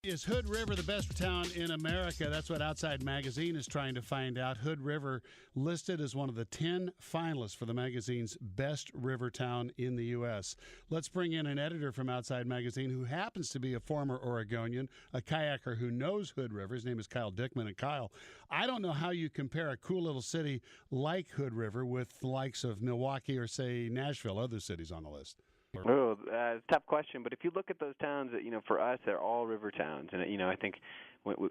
Is Hood River the best town in America? That's what Outside Magazine is trying to find out. Hood River listed as one of the 10 finalists for the magazine's best river town in the U.S. Let's bring in an editor from Outside Magazine who happens to be a former Oregonian, a kayaker who knows Hood River. His name is Kyle Dickman. And Kyle, I don't know how you compare a cool little city like Hood River with the likes of Milwaukee or, say, Nashville, other cities on the list. Tough question. But if you look at those towns, for us, they're all river towns, and I think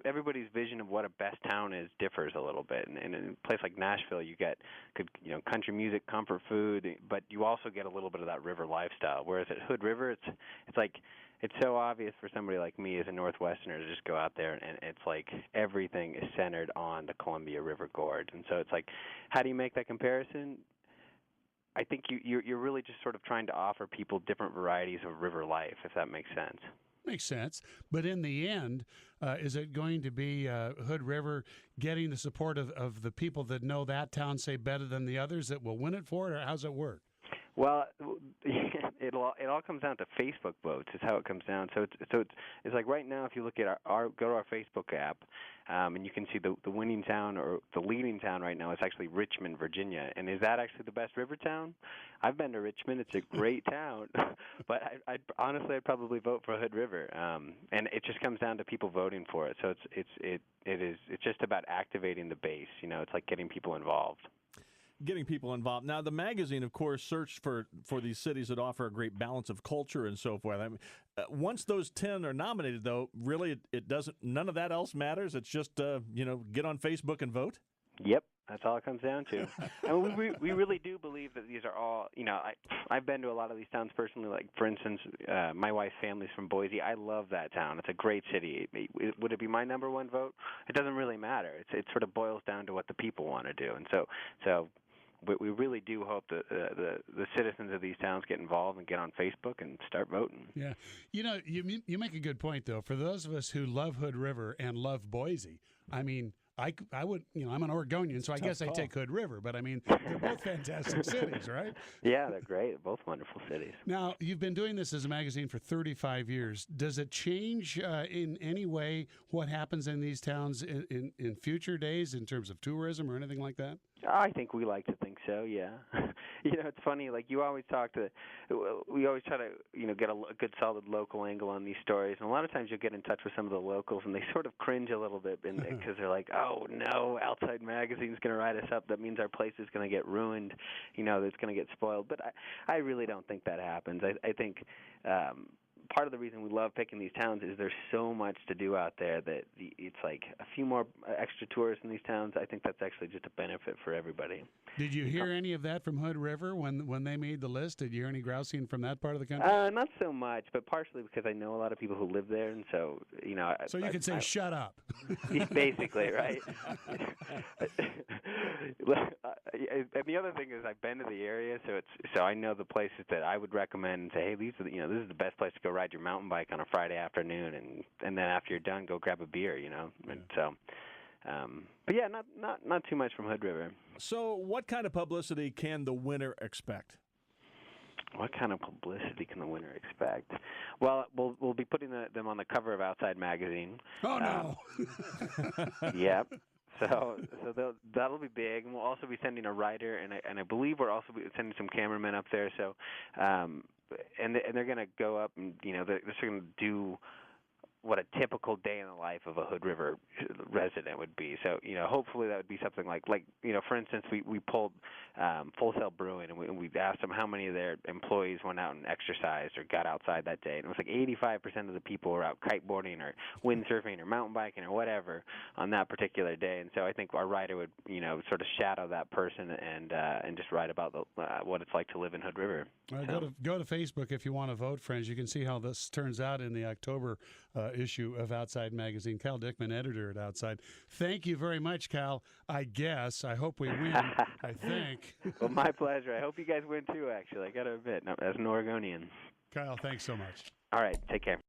everybody's vision of what a best town is differs a little bit. And in a place like Nashville, you get good, country music, comfort food, but you also get a little bit of that river lifestyle. Whereas at Hood River, it's so obvious for somebody like me as a Northwesterner to just go out there, and it's like everything is centered on the Columbia River Gorge. And so it's like, how do you make that comparison? I think you're really just sort of trying to offer people different varieties of river life, if that makes sense. Makes sense. But in the end, is it going to be Hood River getting the support of the people that know that town, say, better than the others that will win it for it, or how's it work? Well, it all comes down to Facebook votes. Is how it comes down. So it's like right now, if you look at go to our Facebook app, and you can see the winning town or the leading town right now is actually Richmond, Virginia. And is that actually the best river town? I've been to Richmond. It's a great town, but I'd probably vote for Hood River. And it just comes down to people voting for it. So it's just about activating the base. It's like getting people involved. Getting people involved. Now, the magazine, of course, searched for these cities that offer a great balance of culture and so forth. I mean, once those 10 are nominated, though, really it doesn't. None of that else matters. It's just get on Facebook and vote. Yep, that's all it comes down to. And we really do believe that these are all. I've been to a lot of these towns personally. Like, for instance, my wife's family's from Boise. I love that town. It's a great city. Would it be my number one vote? It doesn't really matter. It sort of boils down to what the people want to do, and so. We really do hope that the citizens of these towns get involved and get on Facebook and start voting. Yeah. You make a good point, though. For those of us who love Hood River and love Boise, I mean, I would, I'm an Oregonian, so I guess I take Hood River. But, I mean, they're both fantastic cities, right? Yeah, they're great. Both wonderful cities. Now, you've been doing this as a magazine for 35 years. Does it change in any way what happens in these towns in future days in terms of tourism or anything like that? I think we like to think so, yeah. It's funny, like we always try to, get a good solid local angle on these stories. And a lot of times you'll get in touch with some of the locals and they sort of cringe a little bit because they're like, oh, no, Outside Magazine's going to write us up. That means our place is going to get ruined, it's going to get spoiled. But I really don't think that happens. I think part of the reason we love picking these towns is there's so much to do out there that it's like a few more extra tourists in these towns. I think that's actually just a benefit for everybody. Did you hear any of that from Hood River when they made the list? Did you hear any grousing from that part of the country? Not so much, but partially because I know a lot of people who live there, and so So you could say, "Shut up." Basically, right? And the other thing is, I've been to the area, so I know the places that I would recommend and say, hey, these are this is the best place to go ride your mountain bike on a Friday afternoon, and then after you're done, go grab a beer, And so. But yeah, not too much from Hood River. So, what kind of publicity can the winner expect? What kind of publicity can the winner expect? Well, we'll be putting them on the cover of Outside Magazine. Oh no! Yep. So that'll be big, and we'll also be sending a writer, and I believe we're also sending some cameramen up there. So, and they're going to go up and they're going to do what a typical day in the life of a Hood River resident would be. So, hopefully that would be something like for instance, we pulled Full Sail Brewing, and we asked them how many of their employees went out and exercised or got outside that day. And it was like 85% of the people were out kiteboarding or windsurfing or mountain biking or whatever on that particular day. And so I think our writer would, sort of shadow that person and just write about what it's like to live in Hood River. Go to Facebook if you want to vote, friends. You can see how this turns out in the October issue of Outside Magazine. Kyle Dickman, editor at Outside. Thank you very much, Kyle. I hope we win. I think. Well, my pleasure. I hope you guys win too, actually. I got to admit, as an Oregonian. Kyle, thanks so much. All right. Take care.